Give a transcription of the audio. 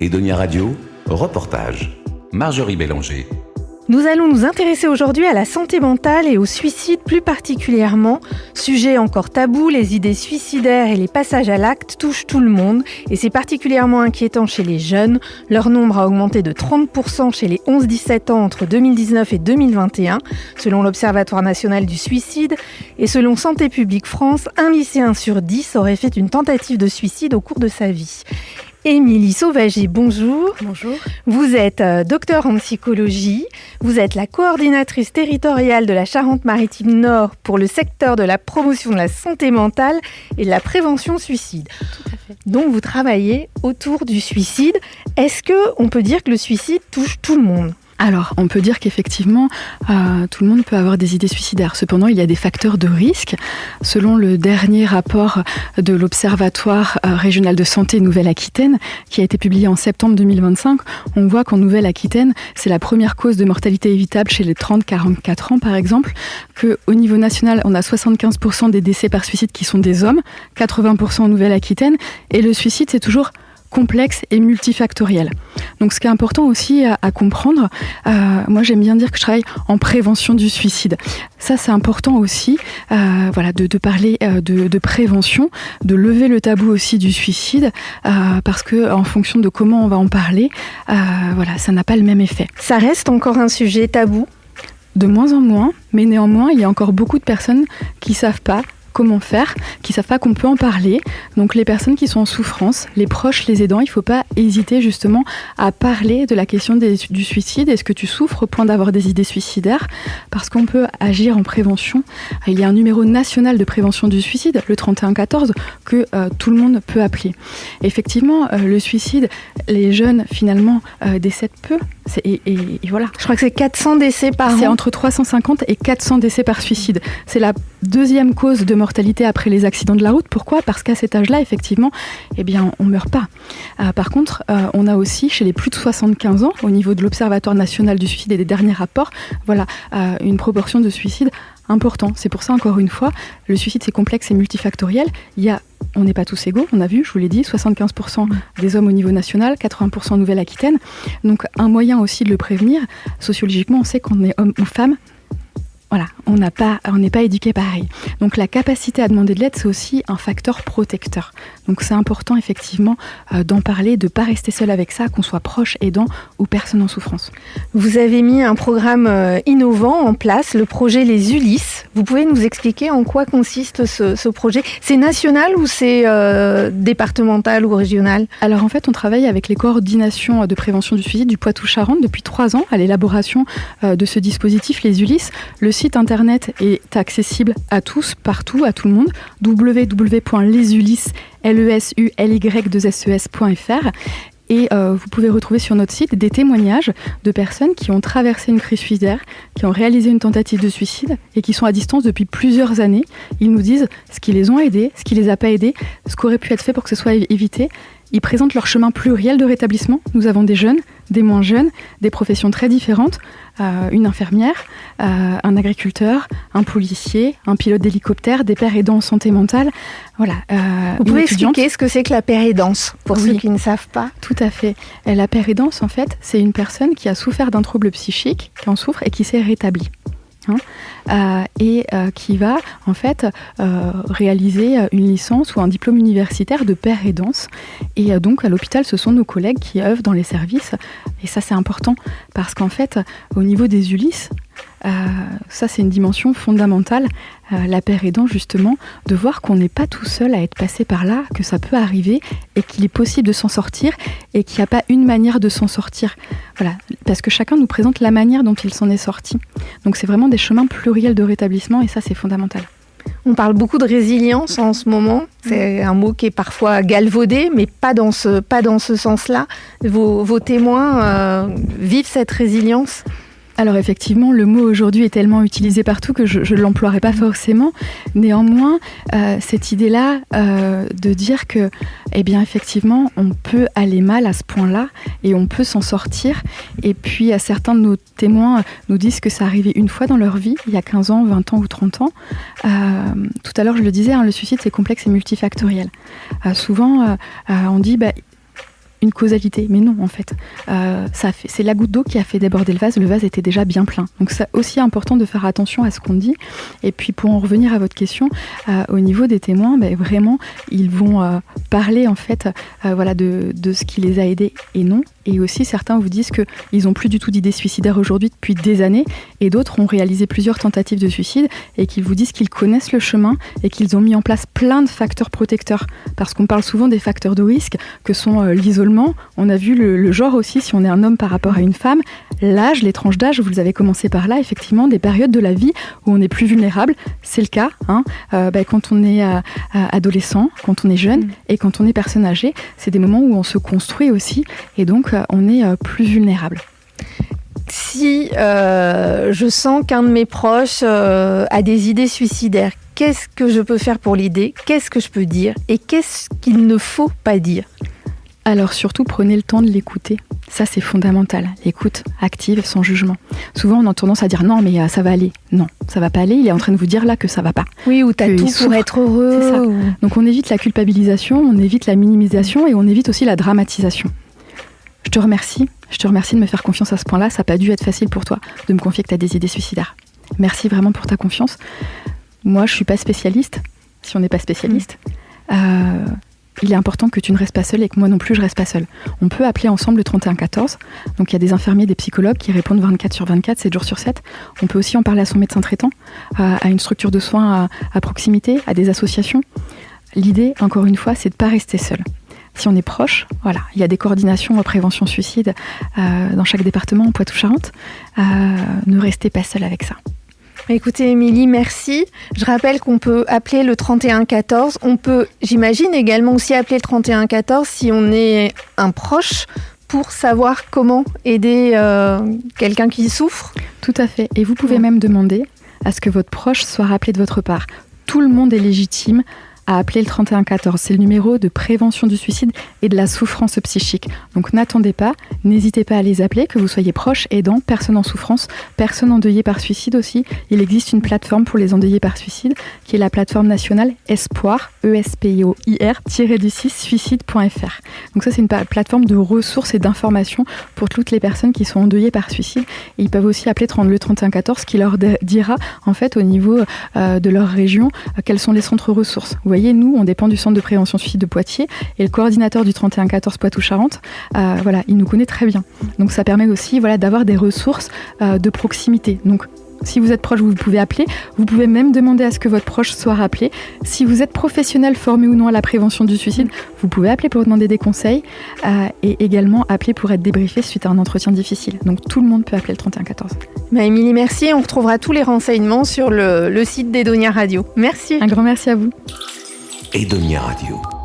Edonia Radio, reportage. Marjorie Bélanger. Nous allons nous intéresser aujourd'hui à la santé mentale et au suicide plus particulièrement. Sujet encore tabou, les idées suicidaires et les passages à l'acte touchent tout le monde et c'est particulièrement inquiétant chez les jeunes. Leur nombre a augmenté de 30% chez les 11-17 ans entre 2019 et 2021, selon l'Observatoire national du suicide. Et selon Santé publique France, un lycéen sur 10 aurait fait une tentative de suicide au cours de sa vie. Émilie Sauvager, bonjour. Bonjour. Vous êtes docteur en psychologie, vous êtes la coordinatrice territoriale de la Charente-Maritime Nord pour le secteur de la promotion de la santé mentale et de la prévention suicide. Tout à fait. Donc vous travaillez autour du suicide. Est-ce qu'on peut dire que le suicide touche tout le monde ? Alors, on peut dire qu'effectivement, tout le monde peut avoir des idées suicidaires. Cependant, il y a des facteurs de risque. Selon le dernier rapport de l'Observatoire régional de santé Nouvelle-Aquitaine, qui a été publié en septembre 2025, on voit qu'en Nouvelle-Aquitaine, c'est la première cause de mortalité évitable chez les 30-44 ans, par exemple, qu'au niveau national, on a 75% des décès par suicide qui sont des hommes, 80% en Nouvelle-Aquitaine, et le suicide, c'est toujours complexe et multifactoriel. Donc ce qui est important aussi à comprendre, moi j'aime bien dire que je travaille en prévention du suicide. Ça c'est important aussi, de parler de prévention, de lever le tabou aussi du suicide, parce que en fonction de comment on va en parler, ça n'a pas le même effet. Ça reste encore un sujet tabou ? De moins en moins, mais néanmoins il y a encore beaucoup de personnes qui savent pas comment faire, qui ne savent pas qu'on peut en parler. Donc les personnes qui sont en souffrance, les proches, les aidants, il ne faut pas hésiter justement à parler de la question du suicide. Est-ce que tu souffres au point d'avoir des idées suicidaires ? Parce qu'on peut agir en prévention. Il y a un numéro national de prévention du suicide, le 3114, que tout le monde peut appeler. Effectivement, le suicide, les jeunes finalement décèdent peu. Et voilà. Je crois que c'est 400 décès par an. C'est entre 350 et 400 décès par suicide. C'est la deuxième cause de mortalité après les accidents de la route. Pourquoi ? Parce qu'à cet âge-là, effectivement, on ne meurt pas. Par contre, on a aussi, chez les plus de 75 ans, au niveau de l'Observatoire national du suicide et des derniers rapports, une proportion de suicide important. C'est pour ça, encore une fois, le suicide, c'est complexe et multifactoriel. On n'est pas tous égaux, on a vu, je vous l'ai dit, 75% des hommes au niveau national, 80% en Nouvelle-Aquitaine. Donc, un moyen aussi de le prévenir, sociologiquement, on sait qu'on est homme ou femme. Voilà, on n'est pas éduqué pareil. Donc la capacité à demander de l'aide, c'est aussi un facteur protecteur. Donc c'est important effectivement d'en parler, de ne pas rester seul avec ça, qu'on soit proche, aidant ou personne en souffrance. Vous avez mis un programme innovant en place, le projet Les Ulysses. Vous pouvez nous expliquer en quoi consiste ce projet ? C'est national ou c'est départemental ou régional ? Alors en fait, on travaille avec les coordinations de prévention du suicide du Poitou-Charentes depuis 3 ans à l'élaboration de ce dispositif Les Ulysses. Le site internet est accessible à tous, partout, à tout le monde, www.lesulys.fr. Et vous pouvez retrouver sur notre site des témoignages de personnes qui ont traversé une crise suicidaire, qui ont réalisé une tentative de suicide et qui sont à distance depuis plusieurs années. Ils nous disent ce qui les ont aidés, ce qui les a pas aidés, ce qui aurait pu être fait pour que ce soit évité. Ils présentent leur chemin pluriel de rétablissement. Nous avons des jeunes, des moins jeunes, des professions très différentes. Une infirmière, un agriculteur, un policier, un pilote d'hélicoptère, des pères aidants en santé mentale. Voilà. Vous pouvez expliquer ce que c'est que la pérédance pour ceux qui ne savent pas ? Tout à fait. La pérédance, en fait, c'est une personne qui a souffert d'un trouble psychique, qui en souffre et qui s'est rétablie. Qui va en fait réaliser une licence ou un diplôme universitaire de père aidance. Et donc à l'hôpital, ce sont nos collègues qui œuvrent dans les services. Et ça, c'est important parce qu'en fait, au niveau des Ulysses, ça c'est une dimension fondamentale, la père aidant justement, de voir qu'on n'est pas tout seul à être passé par là, que ça peut arriver et qu'il est possible de s'en sortir et qu'il n'y a pas une manière de s'en sortir. Voilà, parce que chacun nous présente la manière dont il s'en est sorti. Donc c'est vraiment des chemins pluriels de rétablissement et ça c'est fondamental. On parle beaucoup de résilience en ce moment. C'est un mot qui est parfois galvaudé, mais pas dans ce sens-là. Vos témoins vivent cette résilience ? Alors effectivement, le mot aujourd'hui est tellement utilisé partout que je ne l'emploierai pas forcément. Néanmoins, cette idée-là de dire que, effectivement, on peut aller mal à ce point-là et on peut s'en sortir. Et puis, certains de nos témoins nous disent que ça arrivait une fois dans leur vie, il y a 15 ans, 20 ans ou 30 ans. Tout à l'heure, je le disais, le suicide, c'est complexe et multifactoriel. Souvent, on dit... une causalité. Mais non, en fait. C'est la goutte d'eau qui a fait déborder le vase était déjà bien plein. Donc c'est aussi important de faire attention à ce qu'on dit. Et puis pour en revenir à votre question, au niveau des témoins, vraiment, ils vont parler en fait de ce qui les a aidés et non. Et aussi, certains vous disent qu'ils n'ont plus du tout d'idées suicidaires aujourd'hui depuis des années, et d'autres ont réalisé plusieurs tentatives de suicide et qu'ils vous disent qu'ils connaissent le chemin et qu'ils ont mis en place plein de facteurs protecteurs. Parce qu'on parle souvent des facteurs de risque que sont l'isolement. On a vu le genre aussi, si on est un homme par rapport à une femme, l'âge, les tranches d'âge, vous avez commencé par là, effectivement, des périodes de la vie où on est plus vulnérable. C'est le cas quand on est adolescent, quand on est jeune et quand on est personne âgée. C'est des moments où on se construit aussi et donc on est plus vulnérable. Si je sens qu'un de mes proches a des idées suicidaires, qu'est-ce que je peux faire pour l'aider ? Qu'est-ce que je peux dire ? Et qu'est-ce qu'il ne faut pas dire ? Alors surtout, prenez le temps de l'écouter. Ça, c'est fondamental. L'écoute active, sans jugement. Souvent, on a tendance à dire « non, mais ça va aller ». Non, ça va pas aller. Il est en train de vous dire là que ça va pas. Oui, ou t'as tout pour être heureux. C'est ça. Donc on évite la culpabilisation, on évite la minimisation et on évite aussi la dramatisation. Je te remercie de me faire confiance à ce point-là. Ça n'a pas dû être facile pour toi de me confier que tu as des idées suicidaires. Merci vraiment pour ta confiance. Moi, je ne suis pas spécialiste. Si on n'est pas spécialiste, il est important que tu ne restes pas seule et que moi non plus, je ne reste pas seule. On peut appeler ensemble le 3114. Donc, il y a des infirmiers, des psychologues qui répondent 24/24, 7 jours sur 7. On peut aussi en parler à son médecin traitant, à une structure de soins à proximité, à des associations. L'idée, encore une fois, c'est de ne pas rester seule. Si on est proche, il y a des coordinations en prévention suicide dans chaque département en Poitou-Charentes. Ne restez pas seul avec ça. Écoutez, Émilie, merci. Je rappelle qu'on peut appeler le 3114. On peut, j'imagine, également aussi appeler le 3114 si on est un proche pour savoir comment aider quelqu'un qui souffre. Tout à fait. Et vous pouvez même demander à ce que votre proche soit rappelé de votre part. Tout le monde est légitime à appeler le 3114. C'est le numéro de prévention du suicide et de la souffrance psychique. Donc n'attendez pas, n'hésitez pas à les appeler, que vous soyez proche, aidant, personne en souffrance, personne endeuillée par suicide aussi. Il existe une plateforme pour les endeuillés par suicide qui est la plateforme nationale Espoir, ESPOIR-6 suicide.fr. Donc ça, c'est une plateforme de ressources et d'informations pour toutes les personnes qui sont endeuillées par suicide. Et ils peuvent aussi appeler le 3114 qui leur dira en fait au niveau de leur région quels sont les centres ressources. Vous voyez, nous, on dépend du centre de prévention suicide de Poitiers et le coordinateur du 3114 Poitou-Charentes, il nous connaît très bien. Donc ça permet aussi d'avoir des ressources de proximité. Donc si vous êtes proche, vous pouvez appeler. Vous pouvez même demander à ce que votre proche soit rappelé. Si vous êtes professionnel formé ou non à la prévention du suicide, vous pouvez appeler pour demander des conseils et également appeler pour être débriefé suite à un entretien difficile. Donc tout le monde peut appeler le 3114. Émilie, merci. On retrouvera tous les renseignements sur le site d'Edonia Radio. Merci. Un grand merci à vous. Edonia Radio.